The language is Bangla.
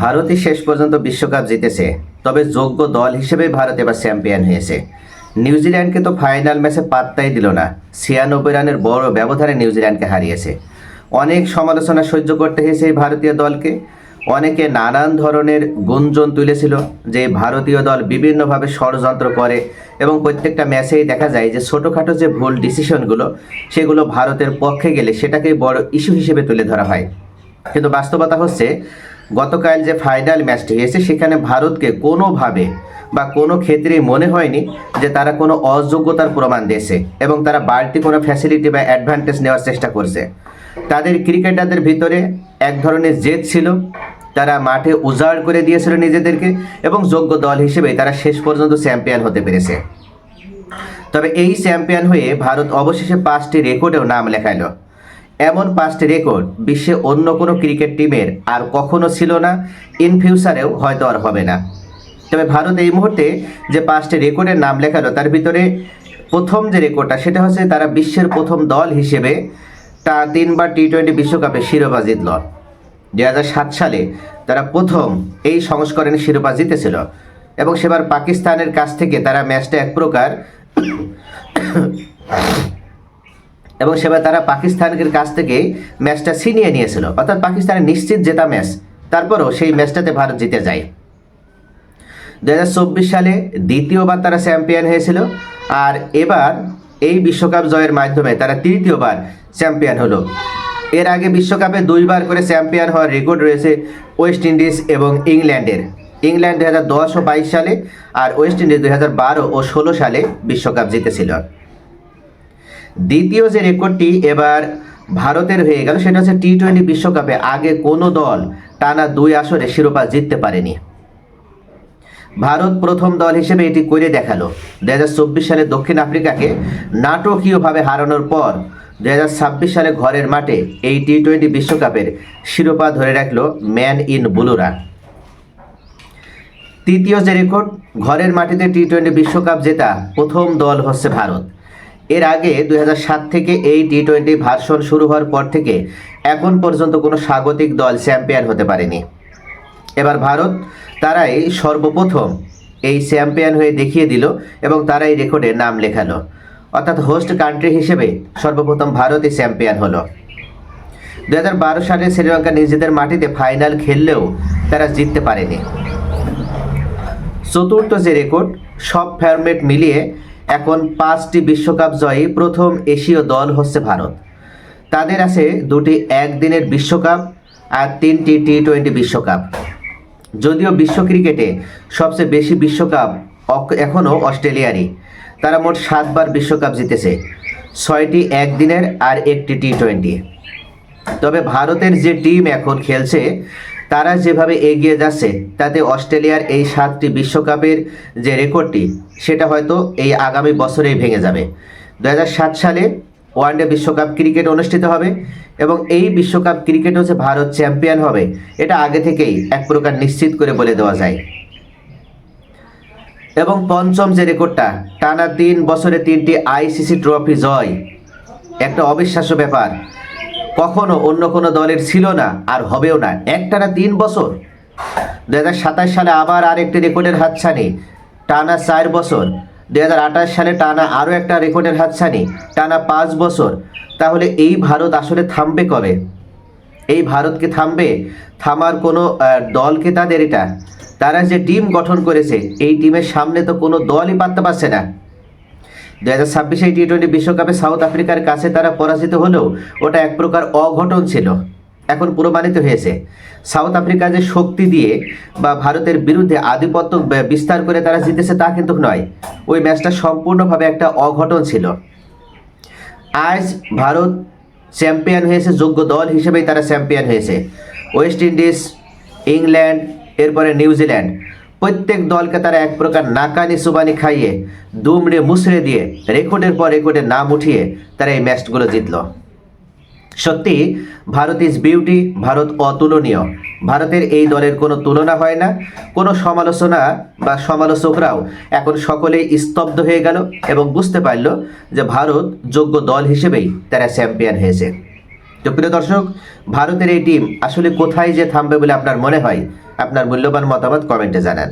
ভারতই শেষ পর্যন্ত বিশ্বকাপ জিতেছে, তবে যোগ্য দল হিসেবে ভারত এবার চ্যাম্পিয়ন হয়েছে। নিউজিল্যান্ডকে তো ফাইনাল ম্যাচে পাত্তাই দিল না, 96 রানের বড় ব্যবধানে নিউজিল্যান্ডকে হারিয়েছে। অনেক সমালোচনা সহ্য করতে হয়েছে এই ভারতীয় দলকে। অনেকে নানান ধরনের গুঞ্জন তুলেছিল যে ভারতীয় দল বিভিন্নভাবে ষড়যন্ত্র করে এবং প্রত্যেকটা ম্যাচেই দেখা যায় যে ছোটোখাটো যে ভুল ডিসিশনগুলো সেগুলো ভারতের পক্ষে গেলে সেটাকেই বড় ইস্যু হিসেবে তুলে ধরা হয়। কিন্তু বাস্তবতা হচ্ছে গতকাল যে ফাইনাল ম্যাচটি হয়েছে সেখানে ভারতকে কোনোভাবে বা কোনো ক্ষেত্রেই মনে হয়নি যে তারা কোনো অযোগ্যতার প্রমাণ দিয়েছে এবং তারা বাড়তি কোনো ফ্যাসিলিটি বা অ্যাডভান্টেজ নেওয়ার চেষ্টা করছে। তাদের ক্রিকেটারদের ভিতরে এক ধরনের জেদ ছিল, তারা মাঠে উজাড় করে দিয়েছিল নিজেদেরকে এবং যোগ্য দল হিসেবে তারা শেষ পর্যন্ত চ্যাম্পিয়ন হতে পেরেছে। তবে এই চ্যাম্পিয়ন হয়ে ভারত অবশেষে 5টি রেকর্ডেও নাম লেখাইল। এমন 5টি রেকর্ড বিশ্বে অন্য কোনো ক্রিকেট টিমের আর কখনো ছিল না, ইন ফিউচারেও হয়তো আর হবে না। তবে ভারত এই মুহূর্তে যে 5টি রেকর্ডের নাম লেখালো তার ভিতরে প্রথম যে রেকর্ডটা সেটা হচ্ছে তারা বিশ্বের প্রথম দল হিসেবে 3বার টি-20 বিশ্বকাপে শিরোপা জিতল। 2007 সালে তারা প্রথম এই সংস্করণে শিরোপা জিতেছিল এবং সেবার পাকিস্তানের কাছ থেকে তারা ম্যাচটা এক প্রকার পাকিস্তানের কাছ থেকে ম্যাচটা ছিনিয়ে নিয়েছিল, অর্থাৎ পাকিস্তানের নিশ্চিত জেতা ম্যাচ। তারপরও সেই ম্যাচটাতে ভারত জিতে যায়। 2024 সালে দ্বিতীয়বার তারা চ্যাম্পিয়ন হয়েছিল আর এবার এই বিশ্বকাপ জয়ের মাধ্যমে তারা তৃতীয়বার চ্যাম্পিয়ন হলো। এর আগে বিশ্বকাপে 2বার করে চ্যাম্পিয়ন হওয়ার রেকর্ড রয়েছে ওয়েস্ট ইন্ডিজ এবং ইংল্যান্ডের। ইংল্যান্ড 2010 ও 22 সালে আর ওয়েস্ট ইন্ডিজ 2012 ও 16 সালে বিশ্বকাপ জিতেছিল। দ্বিতীয় যে রেকর্ডটি এবার ভারতের হয়ে গেল সেটা হচ্ছে টি-20 বিশ্বকাপে আগে কোনো দল টানা 2 আসরে শিরোপা জিততে পারেনি। ভারত প্রথম দল হিসেবে এটি করে দেখালো। 2024 সালে দক্ষিণ আফ্রিকাকে নাটকীয়ভাবে হারানোর পর 2026 সালে ঘরের মাঠে এই টি-20 বিশ্বকাপের শিরোপা ধরে রাখলো ম্যান ইন ব্লুরা। তৃতীয় যে রেকর্ড, ঘরের মাটিতে টি-20 বিশ্বকাপ জেতা প্রথম দল হচ্ছে ভারত। এর আগে 2007 থেকে এই টি-20 ভার্সন শুরু হওয়ার পর থেকে এখন পর্যন্ত কোনো স্বাগতিক দল চ্যাম্পিয়ন হতে পারেনি। এবার ভারত তারাই সর্বপ্রথম এই চ্যাম্পিয়ন হয়ে দেখিয়ে দিল এবং তারাই রেকর্ডে নাম লেখালো, অর্থাৎ হোস্ট কান্ট্রি হিসেবে সর্বপ্রথম ভারতই চ্যাম্পিয়ন হলো। 2012 সালে শ্রীলঙ্কা নিজেদের মাটিতে ফাইনাল খেললেও তারা জিততে পারেনি। চতুর্থ যে রেকর্ড, সব ফরম্যাট মিলিয়ে এখন 5টি বিশ্বকাপ জয়ী প্রথম এশীয় দল হচ্ছে ভারত। তাদের আছে 2টি একদিনের বিশ্বকাপ আর 3টি টি-20 বিশ্বকাপ। যদিও বিশ্ব ক্রিকেটে সবচেয়ে বেশি বিশ্বকাপ এখনও অস্ট্রেলিয়ারই, তারা মোট 7বার বিশ্বকাপ জিতেছে, 6টি একদিনের আর 1টি টি-20। তবে ভারতের যে টিম এখন খেলছে তারা যেভাবে এগিয়ে যাচ্ছে তাতে অস্ট্রেলিয়ার এই 7টি বিশ্বকাপের যে রেকর্ডটি সেটা হয়তো এই আগামী বছরেই ভেঙে যাবে। 2007 সালে ওয়ানডে বিশ্বকাপ ক্রিকেট অনুষ্ঠিত হবে এবং এই বিশ্বকাপ ক্রিকেট হচ্ছে ভারত চ্যাম্পিয়ন হবে, এটা আগে থেকেই এক প্রকার নিশ্চিত করে বলে দেওয়া যায়। এবং পঞ্চম যে রেকর্ডটা, টানা 3 বছরে 3টি আইসিসি ট্রফি জয়, একটা অবিশ্বাস্য ব্যাপার, কখনো অন্য কোনো দলের ছিল না আর হবেও না, একটানা 3 বছর। 2027 সালে আবার আরেকটি রেকর্ডের হাতছানি, টানা 4 বছর। 2028 সালে টানা আরও একটা রেকর্ডের হাতছানি, টানা 5 বছর। তাহলে এই ভারত আসলে থামবে কবে? এই ভারতকে থামার কোনো দলকে তাদের এটা, তারা যে টিম গঠন করেছে এই টিমের সামনে তো কোনো দলই পারতে পারছে না। 2026 টি-20 বিশ্বকাপে সাউথ আফ্রিকার কাছে তারা পরাজিত হলেও ওটা এক প্রকার অঘটন ছিল। এখন প্রমাণিত হয়েছে সাউথ আফ্রিকা যে শক্তি দিয়ে বা ভারতের বিরুদ্ধে আধিপত্য বিস্তার করে তারা জিতেছে তা কিন্তু নয়, ওই ম্যাচটা সম্পূর্ণভাবে একটা অঘটন ছিল। আজ ভারত চ্যাম্পিয়ন হয়েছে, যোগ্য দল হিসেবেই তারা চ্যাম্পিয়ন হয়েছে। ওয়েস্ট ইন্ডিজ, ইংল্যান্ড, এরপরে নিউজিল্যান্ড, প্রত্যেক দলকে তারা এক প্রকার নাকানি সুবানি খাইয়ে দুমড়ে মুচড়ে দিয়ে রেকর্ডের পর রেকর্ডের নাম উঠিয়ে তারা এই ম্যাচগুলো জিতল। সত্যি ভারত ইজ বিউটি, ভারত অতুলনীয়। ভারতের এই দলের কোনো তুলনা হয় না। কোনো সমালোচনা বা সমালোচকরাও এখন সকলেই স্তব্ধ হয়ে গেল এবং বুঝতে পারল যে ভারত যোগ্য দল হিসেবেই তারা চ্যাম্পিয়ন হয়েছে। তো প্রিয় দর্শক, ভারতের এই টিম আসলে কোথায় যে থামবে বলে আপনার মনে হয় আপনার মূল্যবান মতামত কমেন্টে জানান।